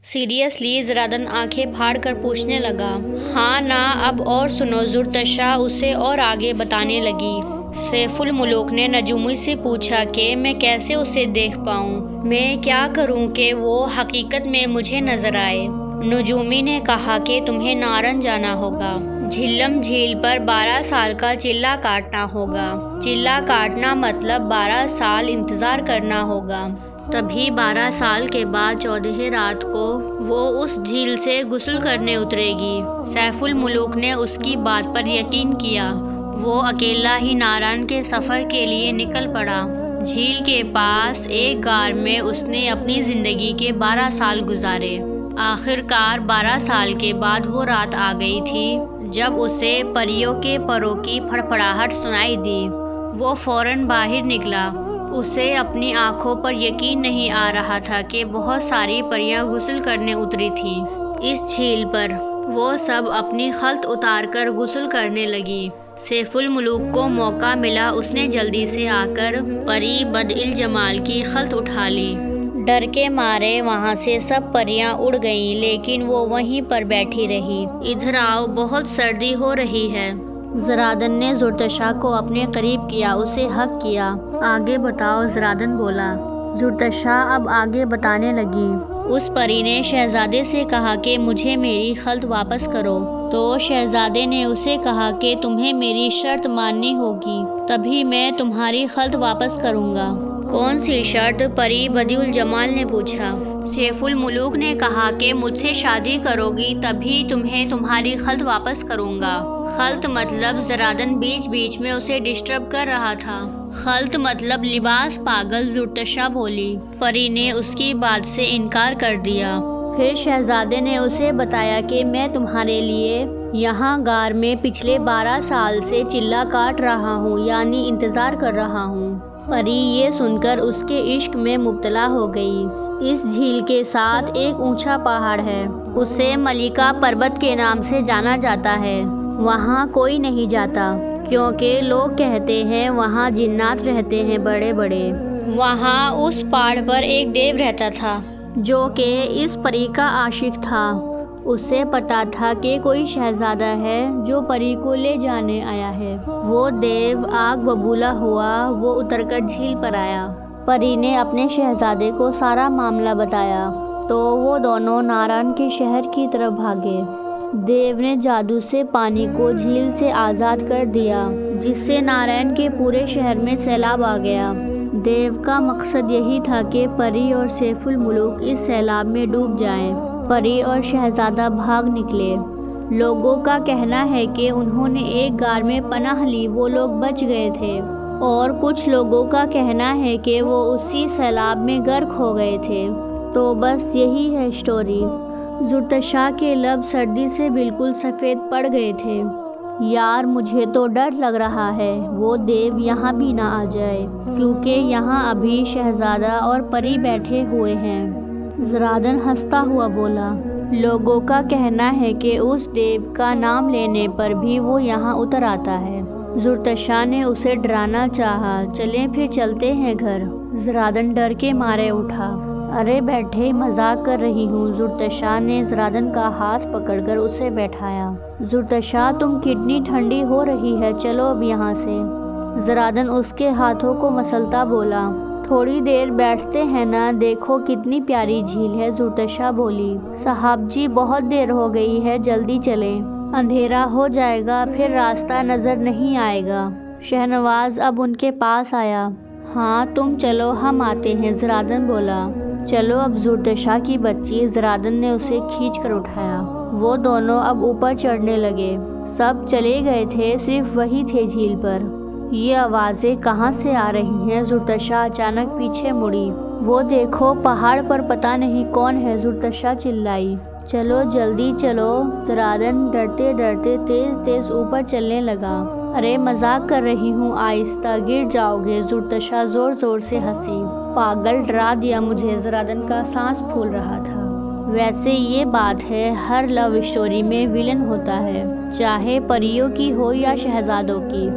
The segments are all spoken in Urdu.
سیریسلی زرادن آنکھیں پھاڑ کر پوچھنے لگا۔ ہاں نا، اب اور سنو۔ زرتشا اسے اور آگے بتانے لگی۔ سیف الملوک نے نجومی سے پوچھا کہ میں کیسے اسے دیکھ پاؤں، میں کیا کروں کہ وہ حقیقت میں مجھے نظر آئے؟ نجومی نے کہا کہ تمہیں نارن جانا ہوگا، جھیلم جھیل پر 12 سال کا چلہ کاٹنا ہوگا۔ چلہ کاٹنا مطلب 12 سال انتظار کرنا ہوگا، تبھی 12 سال کے بعد 14 رات کو وہ اس جھیل سے غسل کرنے اترے گی۔ سیف الملوک نے اس کی بات پر یقین کیا۔ وہ اکیلا ہی نارن کے سفر کے لیے نکل پڑا۔ جھیل کے پاس ایک غار میں اس نے اپنی زندگی کے 12 سال گزارے۔ آخر کار 12 سال کے بعد وہ رات آ گئی تھی جب اسے پریوں کے پروں کی پھڑپڑاہٹ سنائی دی۔ وہ فوراً باہر نکلا۔ اسے اپنی آنکھوں پر یقین نہیں آ رہا تھا کہ بہت ساری پریاں غسل کرنے اتری تھیں اس جھیل پر۔ وہ سب اپنی خلط اتار کر غسل کرنے لگی۔ سیف الملوک کو موقع ملا، اس نے جلدی سے آ کر پری بدالجمال کی خلط اٹھا لی۔ ڈر کے مارے وہاں سے سب پریاں اڑ گئیں، لیکن وہ وہیں پر بیٹھی رہی۔ ادھر آؤ، بہت سردی ہو رہی ہے۔ زرادن نے زرتشا کو اپنے قریب کیا، اسے حق کیا۔ آگے بتاؤ، زرادن بولا۔ زرتشا اب آگے بتانے لگی۔ اس پری نے شہزادے سے کہا کہ مجھے میری خلط واپس کرو، تو شہزادے نے اسے کہا کہ تمہیں میری شرط ماننی ہوگی، تبھی میں تمہاری خلط واپس کروں گا۔ کون سی شرط؟ پری بدالجمال نے پوچھا۔ سیف الملوک نے کہا کہ مجھ سے شادی کرو گی تبھی تمہیں تمہاری خلط واپس کروں گا۔ خلط مطلب؟ زرادن بیچ بیچ میں اسے ڈسٹرب کر رہا تھا۔ خلط مطلب لباس پاگل، زرتشا بولی۔ پری نے اس کی بات سے انکار کر دیا۔ پھر شہزادے نے اسے بتایا کہ میں تمہارے لیے یہاں غار میں پچھلے 12 سال سے چلہ کاٹ رہا ہوں، یعنی انتظار کر رہا ہوں۔ پری یہ سن کر اس کے عشق میں مبتلا ہو گئی۔ اس جھیل کے ساتھ ایک اونچا پہاڑ ہے، اسے ملکہ پربت کے نام سے جانا جاتا ہے۔ وہاں کوئی نہیں جاتا کیونکہ لوگ کہتے ہیں وہاں جنات رہتے ہیں بڑے بڑے۔ وہاں اس پہاڑ پر ایک دیو رہتا تھا جو کہ اس پری کا عاشق تھا۔ اسے پتا تھا کہ کوئی شہزادہ ہے جو پری کو لے جانے آیا ہے۔ وہ دیو آگ ببولا ہوا وہ اتر کر جھیل پر آیا۔ پری نے اپنے شہزادے کو سارا معاملہ بتایا تو وہ دونوں نارن کے شہر کی طرف بھاگے۔ دیو نے جادو سے پانی کو جھیل سے آزاد کر دیا، جس سے نارائن کے پورے شہر میں سیلاب آ گیا۔ دیو کا مقصد یہی تھا کہ پری اور سیف الملوک اس سیلاب میں ڈوب جائیں۔ پری اور شہزادہ بھاگ نکلے۔ لوگوں کا کہنا ہے کہ انہوں نے ایک غار میں پناہ لی، وہ لوگ بچ گئے تھے، اور کچھ لوگوں کا کہنا ہے کہ وہ اسی سیلاب میں غرق ہو گئے تھے۔ تو بس یہی ہے اسٹوری۔ زرتشا کے لب سردی سے بالکل سفید پڑ گئے تھے۔ یار مجھے تو ڈر لگ رہا ہے وہ دیو یہاں بھی نہ آ جائے، کیونکہ یہاں ابھی شہزادہ اور پری بیٹھے ہوئے ہیں۔ زرادن ہنستا ہوا بولا۔ لوگوں کا کہنا ہے کہ اس دیو کا نام لینے پر بھی وہ یہاں اتر آتا ہے۔ زرتشا نے اسے ڈرانا چاہا۔ چلیں پھر چلتے ہیں گھر۔ زرادن ڈر کے مارے اٹھا۔ ارے بیٹھے، مذاق کر رہی ہوں۔ زرتشا نے زرادن کا ہاتھ پکڑ کر اسے بیٹھایا۔ زرتشا تم کتنی ٹھنڈی ہو رہی ہے، چلو اب یہاں سے۔ زرادن اس کے ہاتھوں کو مسلتا بولا۔ تھوڑی دیر بیٹھتے ہیں نا، دیکھو کتنی پیاری جھیل ہے، زرتشا بولی۔ صاحب جی بہت دیر ہو گئی ہے، جلدی چلیں، اندھیرا ہو جائے گا پھر راستہ نظر نہیں آئے گا۔ شہنواز اب ان کے پاس آیا۔ ہاں تم چلو، ہم آتے ہیں، زرادن بولا۔ چلو اب زرتشا کی بچی۔ زرادن نے اسے کھینچ کر اٹھایا۔ وہ دونوں اب اوپر چڑھنے لگے۔ سب چلے گئے تھے، صرف وہی تھے جھیل پر۔ یہ آوازیں کہاں سے آ رہی ہیں؟ زرتشا اچانک پیچھے مڑی۔ وہ دیکھو پہاڑ پر پتہ نہیں کون ہے، زرتشا چلائی۔ چلو جلدی چلو۔ زرادن ڈرتے ڈرتے تیز تیز اوپر چلنے لگا۔ ارے مذاق کر رہی ہوں، آہستہ، گر جاؤ گے۔ زرتشا زور زور سے ہنسی۔ پاگل، ڈرا دیا مجھے۔ زرادن کا سانس پھول رہا تھا۔ ویسے یہ بات ہے، ہر لو اسٹوری میں ویلن ہوتا ہے، چاہے پریوں کی ہو یا شہزادوں کی۔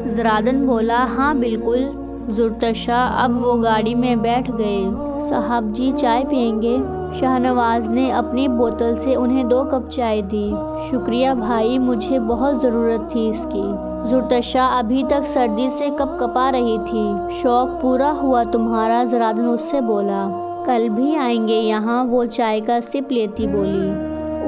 زرادن بولا۔ ہاں بالکل، زرتشا اب وہ گاڑی میں بیٹھ گئے۔ صاحب جی چائے پئیں گے؟ شاہنواز نے اپنی بوتل سے انہیں 2 کپ چائے دی۔ شکریہ بھائی، مجھے بہت ضرورت تھی اس کی۔ زرتشا ابھی تک سردی سے کپ کپا رہی تھی۔ شوق پورا ہوا تمہارا؟ زرادن اس سے بولا۔ کل بھی آئیں گے یہاں؟ وہ چائے کا سپ لیتی بولی۔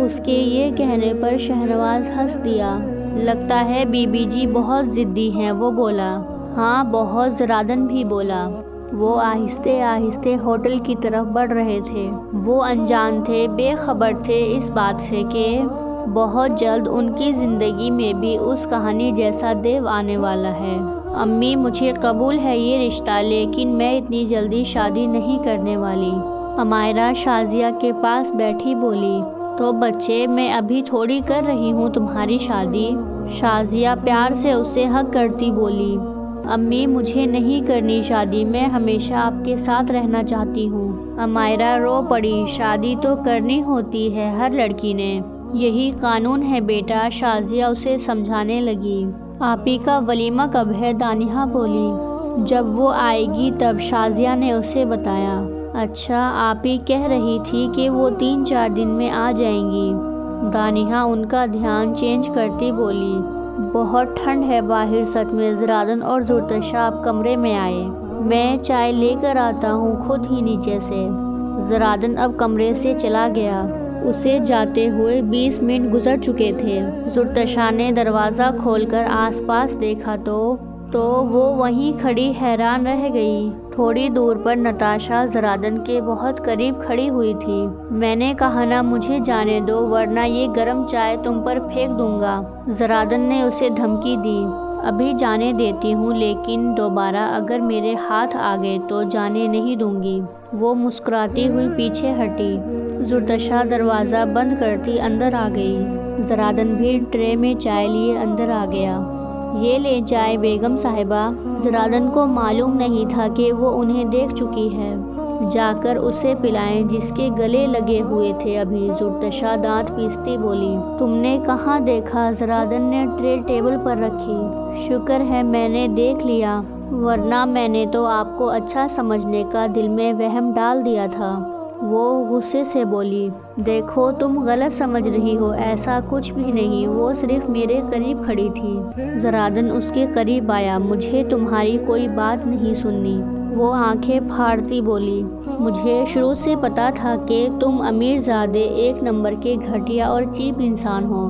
اس کے یہ کہنے پر شاہنواز ہنس دیا۔ لگتا ہے بی بی جی بہت ضدی ہیں، وہ بولا۔ ہاں بہت، زرادن بھی بولا۔ وہ آہستہ آہستہ ہوٹل کی طرف بڑھ رہے تھے۔ وہ انجان تھے، بے خبر تھے اس بات سے کہ بہت جلد ان کی زندگی میں بھی اس کہانی جیسا دیو آنے والا ہے۔ امی مجھے قبول ہے یہ رشتہ، لیکن میں اتنی جلدی شادی نہیں کرنے والی۔ امائرہ شازیہ کے پاس بیٹھی بولی۔ تو بچے، میں ابھی تھوڑی کر رہی ہوں تمہاری شادی۔ شازیہ پیار سے اسے حق کرتی بولی۔ امی مجھے نہیں کرنی شادی، میں ہمیشہ آپ کے ساتھ رہنا چاہتی ہوں۔ امائرہ رو پڑی۔ شادی تو کرنی ہوتی ہے ہر لڑکی نے، یہی قانون ہے بیٹا، شازیہ اسے سمجھانے لگی۔ آپی کا ولیمہ کب ہے؟ دانیہ بولی۔ جب وہ آئے گی تب، شازیہ نے اسے بتایا۔ اچھا، آپی کہہ رہی تھی کہ وہ 3-4 دن میں آ جائیں گی۔ دانیہ ان کا دھیان چینج کرتی بولی۔ بہت ٹھنڈ ہے باہر سچ میں۔ زرادن اور زرتشا اب کمرے میں آئے۔ میں چائے لے کر آتا ہوں خود ہی نیچے سے۔ زرادن اب کمرے سے چلا گیا۔ اسے جاتے ہوئے 20 منٹ گزر چکے تھے۔ زرتشا نے دروازہ کھول کر آس پاس دیکھا تو وہ وہیں کھڑی حیران رہ گئی۔ تھوڑی دور پر نتاشا زرادن کے بہت قریب کھڑی ہوئی تھی۔ میں نے کہا نا مجھے جانے دو ورنہ یہ گرم چائے تم پر پھینک دوں گا، زرادن نے اسے دھمکی دی۔ ابھی جانے دیتی ہوں، لیکن دوبارہ اگر میرے ہاتھ آ گئے تو جانے نہیں دوں گی۔ وہ مسکراتی ہوئی پیچھے ہٹی۔ زرتشا دروازہ بند کرتی اندر آ گئی۔ زرادن بھی ٹرے میں چائے لیے اندر آ گیا۔ یہ لے چائے بیگم صاحبہ۔ زرادن کو معلوم نہیں تھا کہ وہ انہیں دیکھ چکی ہے۔ جا کر اسے پلائیں جس کے گلے لگے ہوئے تھے ابھی، زرتشا دانت پیستی بولی۔ تم نے کہاں دیکھا؟ زرادن نے ٹرے ٹیبل پر رکھی۔ شکر ہے میں نے دیکھ لیا، ورنہ میں نے تو آپ کو اچھا سمجھنے کا دل میں وہم ڈال دیا تھا۔ وہ غصے سے بولی۔ دیکھو تم غلط سمجھ رہی ہو، ایسا کچھ بھی نہیں، وہ صرف میرے قریب کھڑی تھی۔ زرادن اس کے قریب آیا۔ مجھے تمہاری کوئی بات نہیں سننی، وہ آنکھیں پھاڑتی بولی۔ مجھے شروع سے پتا تھا کہ تم امیر زادے 1 نمبر کے گھٹیا اور چیپ انسان ہو،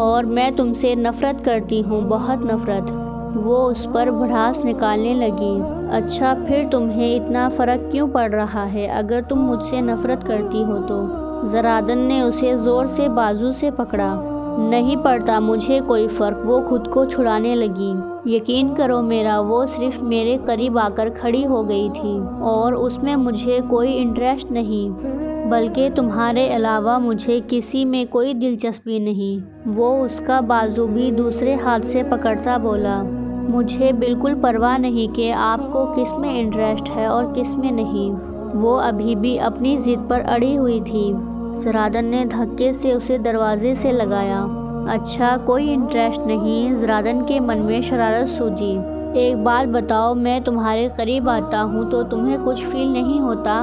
اور میں تم سے نفرت کرتی ہوں، بہت نفرت۔ وہ اس پر بھڑاس نکالنے لگی۔ اچھا پھر تمہیں اتنا فرق کیوں پڑ رہا ہے اگر تم مجھ سے نفرت کرتی ہو تو؟ زرادن نے اسے زور سے بازو سے پکڑا۔ نہیں پڑتا مجھے کوئی فرق، وہ خود کو چھڑانے لگی۔ یقین کرو میرا، وہ صرف میرے قریب آ کر کھڑی ہو گئی تھی اور اس میں مجھے کوئی انٹرسٹ نہیں، بلکہ تمہارے علاوہ مجھے کسی میں کوئی دلچسپی نہیں۔ وہ اس کا بازو بھی دوسرے ہاتھ سے پکڑتا بولا۔ مجھے بالکل پرواہ نہیں کہ آپ کو کس میں انٹرسٹ ہے اور کس میں نہیں۔ وہ ابھی بھی اپنی ضد پر اڑی ہوئی تھی۔ زرادن نے دھکے سے اسے دروازے سے لگایا۔ اچھا کوئی انٹرسٹ نہیں؟ زرادن کے من میں شرارت سوجی۔ ایک بات بتاؤ، میں تمہارے قریب آتا ہوں تو تمہیں کچھ فیل نہیں ہوتا؟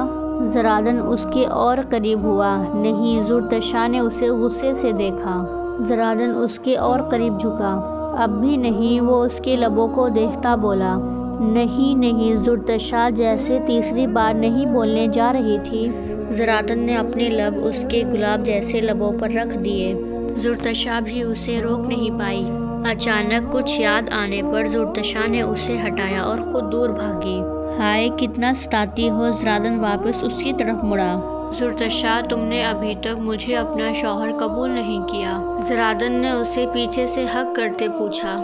زرادن اس کے اور قریب ہوا۔ نہیں، زرتشا نے اسے غصے سے دیکھا۔ زرادن اس کے اور قریب جھکا۔ اب بھی نہیں، وہ اس کے لبوں کو دیکھتا بولا۔ نہیں، زرتشا جیسے تیسری بار نہیں بولنے جا رہی تھی۔ زرادن نے اپنے لب اس کے گلاب جیسے لبوں پر رکھ دیے۔ زرتشا بھی اسے روک نہیں پائی۔ اچانک کچھ یاد آنے پر زرتشا نے اسے ہٹایا اور خود دور بھاگی۔ ہائے کتنا ستاتی ہو! زرادن واپس اس کی طرف مڑا۔ زرتشا تم نے ابھی تک مجھے اپنا شوہر قبول نہیں کیا؟ زرادن نے اسے پیچھے سے ہگ کرتے پوچھا۔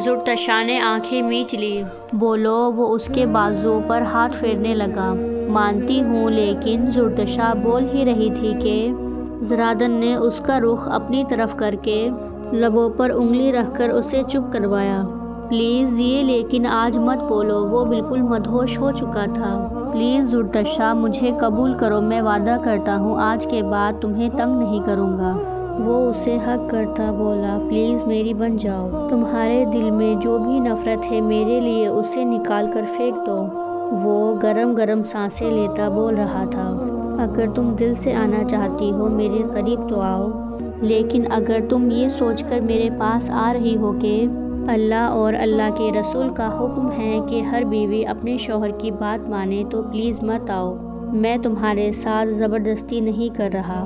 زرتشا نے آنکھیں میچ لی۔ بولو، وہ اس کے بازو پر ہاتھ پھیرنے لگا۔ مانتی ہوں، لیکن زرتشا بول ہی رہی تھی کہ زرادن نے اس کا رخ اپنی طرف کر کے لبوں پر انگلی رکھ کر اسے چپ کروایا۔ پلیز یہ لیکن آج مت بولو، وہ بالکل مدہوش ہو چکا تھا۔ پلیز زرتشا مجھے قبول کرو، میں وعدہ کرتا ہوں آج کے بعد تمہیں تنگ نہیں کروں گا۔ وہ اسے ہگ کرتا بولا، پلیز میری بن جاؤ، تمہارے دل میں جو بھی نفرت ہے میرے لیے اسے نکال کر پھینک دو۔ وہ گرم گرم سانسیں لیتا بول رہا تھا، اگر تم دل سے آنا چاہتی ہو میرے قریب تو آؤ، لیکن اگر تم یہ سوچ کر میرے پاس آ رہی ہو کہ اللہ اور اللہ کے رسول کا حکم ہے کہ ہر بیوی اپنے شوہر کی بات مانے تو پلیز مت آؤ، میں تمہارے ساتھ زبردستی نہیں کر رہا۔